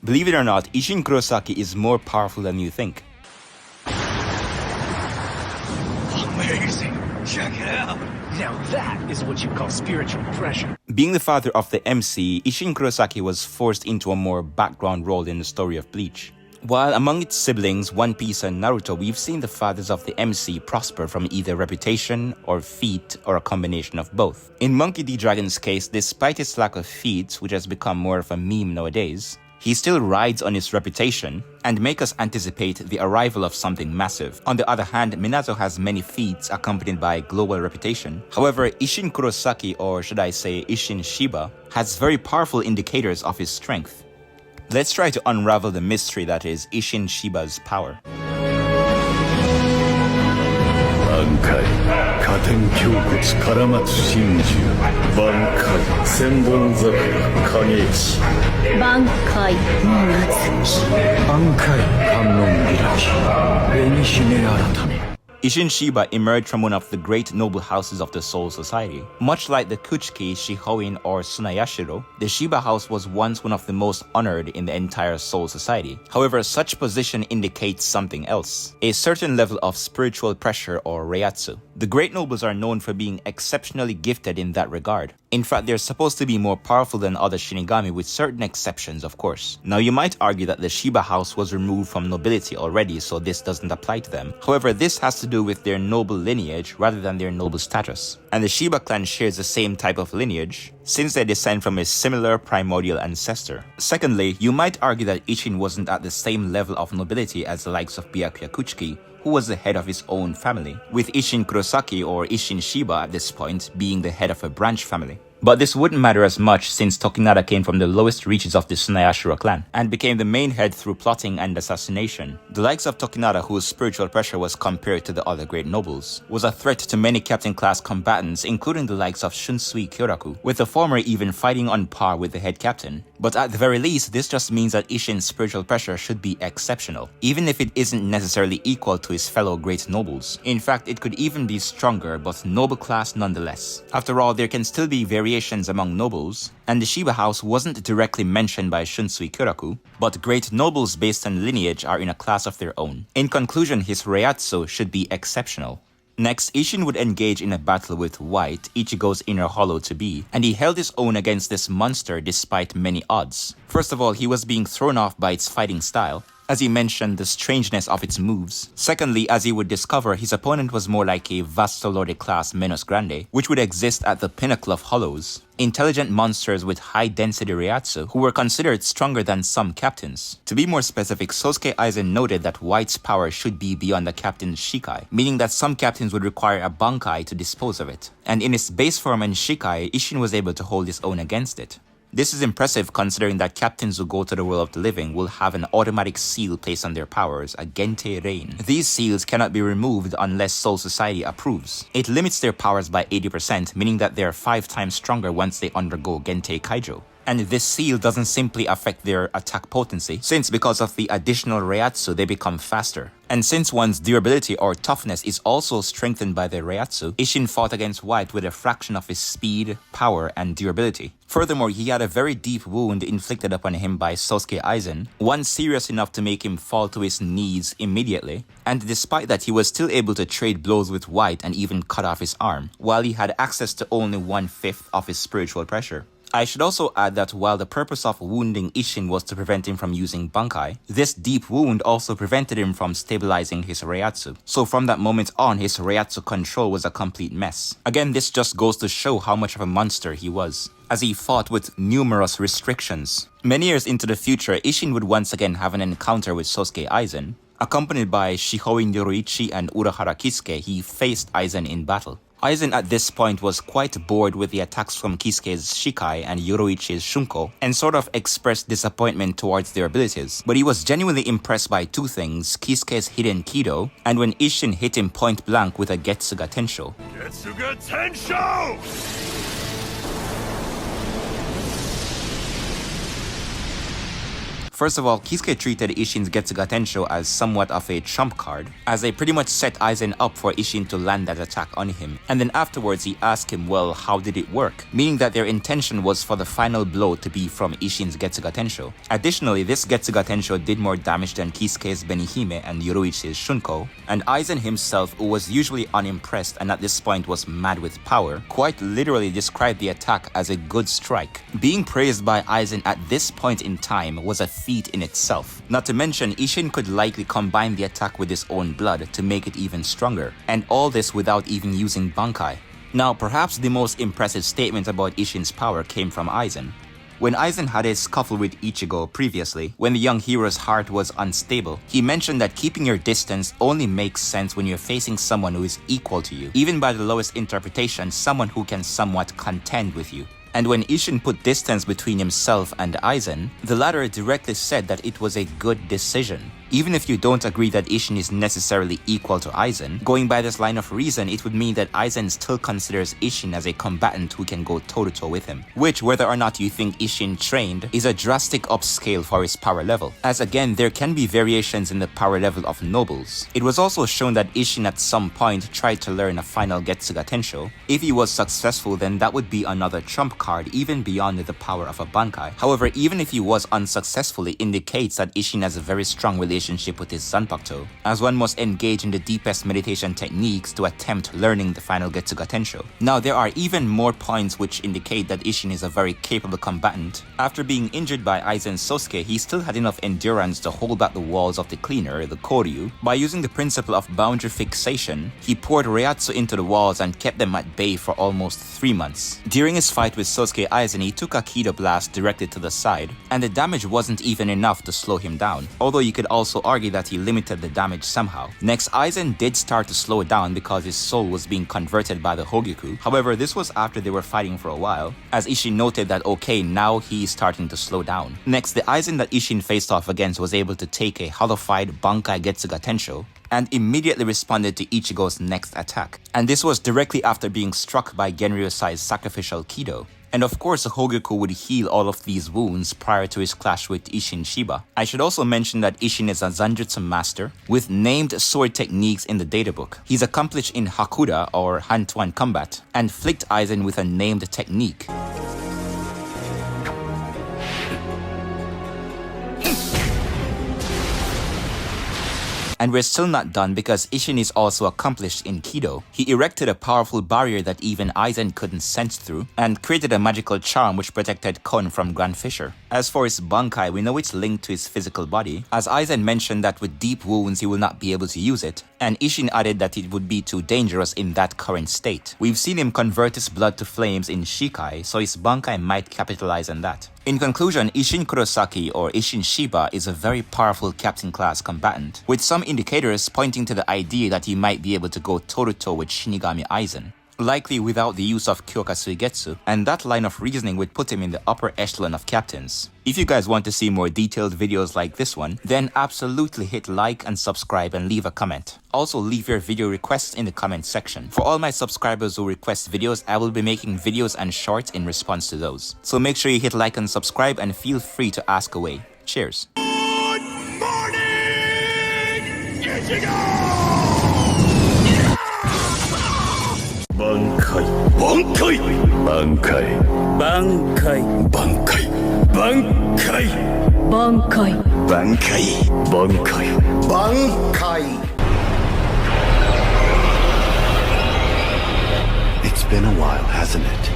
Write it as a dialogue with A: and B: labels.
A: Believe it or not, Isshin Kurosaki is more powerful than you think.
B: Amazing! Check it out! Now that is what you call spiritual pressure.
A: Being the father of the MC, Isshin Kurosaki was forced into a more background role in the story of Bleach. While among its siblings, One Piece and Naruto, we've seen the fathers of the MC prosper from either reputation or feat or a combination of both. In Monkey D. Dragon's case, despite its lack of feats, which has become more of a meme nowadays, he still rides on his reputation and make us anticipate the arrival of something massive. On the other hand, Minato has many feats accompanied by global reputation. However, Isshin Kurosaki, or should I say Isshin Shiba, has very powerful indicators of his strength. Let's try to unravel the mystery that is Isshin Shiba's power.
C: Bankai, Katen Kyokutsu Karamatsu Shinju, Bankai, Senbon Zakura, Kageishi.
D: Bankai no Natsuki.
B: Bankai Kannon Biraki. Benihime Aratame.
A: Isshin Shiba emerged from one of the great noble houses of the Soul Society. Much like the Kuchiki, Shihoin, or Tsunayashiro, the Shiba house was once one of the most honored in the entire Soul Society. However, such position indicates something else, a certain level of spiritual pressure or reiatsu. The great nobles are known for being exceptionally gifted in that regard. In fact, they're supposed to be more powerful than other Shinigami, with certain exceptions, of course. Now, you might argue that the Shiba house was removed from nobility already, so this doesn't apply to them. However, this has to do with their noble lineage rather than their noble status. And the Shiba clan shares the same type of lineage, since they descend from a similar primordial ancestor. Secondly, you might argue that Isshin wasn't at the same level of nobility as the likes of Byakuya Kuchiki, who was the head of his own family, with Isshin Kurosaki or Isshin Shiba at this point being the head of a branch family. But this wouldn't matter as much since Tokinada came from the lowest reaches of the Tsunayashiro clan and became the main head through plotting and assassination. The likes of Tokinada, whose spiritual pressure was compared to the other great nobles, was a threat to many captain class combatants, including the likes of Shunsui Kyoraku, with the former even fighting on par with the head captain. But at the very least, this just means that Isshin's spiritual pressure should be exceptional, even if it isn't necessarily equal to his fellow great nobles. In fact, it could even be stronger, but noble class nonetheless. After all, there can still be variations among nobles, and the Shiba house wasn't directly mentioned by Shunsui Kyoraku, but great nobles based on lineage are in a class of their own. In conclusion, his reiatsu should be exceptional. Next, Isshin would engage in a battle with White, Ichigo's inner hollow to be, and he held his own against this monster despite many odds. First of all, he was being thrown off by its fighting style, as he mentioned the strangeness of its moves. Secondly, as he would discover, his opponent was more like a Vastolorde class Menos Grande, which would exist at the pinnacle of hollows. Intelligent monsters with high density reiatsu who were considered stronger than some captains. To be more specific, Sosuke Aizen noted that White's power should be beyond the captain's Shikai, meaning that some captains would require a Bankai to dispose of it. And in its base form and Shikai, Isshin was able to hold his own against it. This is impressive considering that captains who go to the world of the living will have an automatic seal placed on their powers, a Gente Rein. These seals cannot be removed unless Soul Society approves. It limits their powers by 80%, meaning that they are 5 times stronger once they undergo Gente Kaijo. And this seal doesn't simply affect their attack potency, since because of the additional reiatsu they become faster. And since one's durability or toughness is also strengthened by the reiatsu, Isshin fought against White with a fraction of his speed, power, and durability. Furthermore, he had a very deep wound inflicted upon him by Sosuke Aizen, one serious enough to make him fall to his knees immediately, and despite that he was still able to trade blows with White and even cut off his arm, while he had access to only 1/5 of his spiritual pressure. I should also add that while the purpose of wounding Isshin was to prevent him from using Bankai, this deep wound also prevented him from stabilizing his reiatsu. So from that moment on, his reiatsu control was a complete mess. Again, this just goes to show how much of a monster he was, as he fought with numerous restrictions. Many years into the future, Isshin would once again have an encounter with Sosuke Aizen. Accompanied by Shihoin Yoroichi and Urahara Kisuke, he faced Aizen in battle. Aizen at this point was quite bored with the attacks from Kisuke's Shikai and Yoroichi's Shunko, and sort of expressed disappointment towards their abilities. But he was genuinely impressed by 2 things, Kisuke's hidden Kido, and when Isshin hit him point blank with a Getsuga Tensho.
C: Getsuga Tensho!
A: First of all, Kisuke treated Isshin's Getsuga Tensho as somewhat of a trump card, as they pretty much set Aizen up for Isshin to land that attack on him, and then afterwards he asked him, well, how did it work? Meaning that their intention was for the final blow to be from Isshin's Getsuga Tensho. Additionally, this Getsuga Tensho did more damage than Kisuke's Benihime and Yoruichi's Shunko, and Aizen himself, who was usually unimpressed and at this point was mad with power, quite literally described the attack as a good strike. Being praised by Aizen at this point in time was a feat in itself. Not to mention, Isshin could likely combine the attack with his own blood to make it even stronger, and all this without even using Bankai. Now, perhaps the most impressive statement about Isshin's power came from Aizen. When Aizen had a scuffle with Ichigo previously, when the young hero's heart was unstable, he mentioned that keeping your distance only makes sense when you're facing someone who is equal to you, even by the lowest interpretation, someone who can somewhat contend with you. And when Isshin put distance between himself and Aizen, the latter directly said that it was a good decision. Even if you don't agree that Isshin is necessarily equal to Aizen, going by this line of reason, it would mean that Aizen still considers Isshin as a combatant who can go toe-to-toe with him. Which, whether or not you think Isshin trained, is a drastic upscale for his power level. As again, there can be variations in the power level of nobles. It was also shown that Isshin at some point tried to learn a final Getsuga Tensho. If he was successful, then that would be another trump card even beyond the power of a Bankai. However, even if he was unsuccessful, it indicates that Isshin has a very strong relationship with his Zanpakuto, as one must engage in the deepest meditation techniques to attempt learning the final Getsuga Tensho. Now, there are even more points which indicate that Isshin is a very capable combatant. After being injured by Aizen's Sosuke, he still had enough endurance to hold back the walls of the cleaner, the Koryu. By using the principle of boundary fixation, he poured Reiatsu into the walls and kept them at bay for almost 3 months. During his fight with Sosuke Aizen, he took a Kido blast directly to the side, and the damage wasn't even enough to slow him down, although you could also argue that he limited the damage somehow. Next, Aizen did start to slow down because his soul was being converted by the Hogyoku. However, this was after they were fighting for a while, as Isshin noted that okay, now he is starting to slow down. Next, the Aizen that Isshin faced off against was able to take a hollowified Bankai Getsuga Tensho and immediately responded to Ichigo's next attack. And this was directly after being struck by Genryosai's sacrificial Kido. And of course, the Hogyoku would heal all of these wounds prior to his clash with Isshin Shiba. I should also mention that Isshin is a Zanjutsu master with named sword techniques in the databook. He's accomplished in Hakuda or hand-to-hand combat and flicked Aizen with a named technique. And we're still not done because Isshin is also accomplished in Kido. He erected a powerful barrier that even Aizen couldn't sense through, and created a magical charm which protected Kon from Grand Fissure. As for his Bankai, we know it's linked to his physical body, as Aizen mentioned that with deep wounds he will not be able to use it, and Isshin added that it would be too dangerous in that current state. We've seen him convert his blood to flames in Shikai, so his Bankai might capitalize on that. In conclusion, Isshin Kurosaki or Isshin Shiba is a very powerful captain class combatant, with some indicators pointing to the idea that he might be able to go toe-to-toe with Shinigami Aizen, likely without the use of Kyoka Suigetsu, and that line of reasoning would put him in the upper echelon of captains. If you guys want to see more detailed videos like this one, then absolutely hit like and subscribe and leave a comment. Also leave your video requests in the comment section. For all my subscribers who request videos, I will be making videos and shorts in response to those. So make sure you hit like and subscribe and feel free to ask away. Cheers.
C: Good morning, Ichigo! Bankai. Bankai. Bankai.
B: Bankai.
C: Bankai. Bankai.
D: Bankai.
C: Bankai. Bankai. Bankai.
E: It's been a while, hasn't it?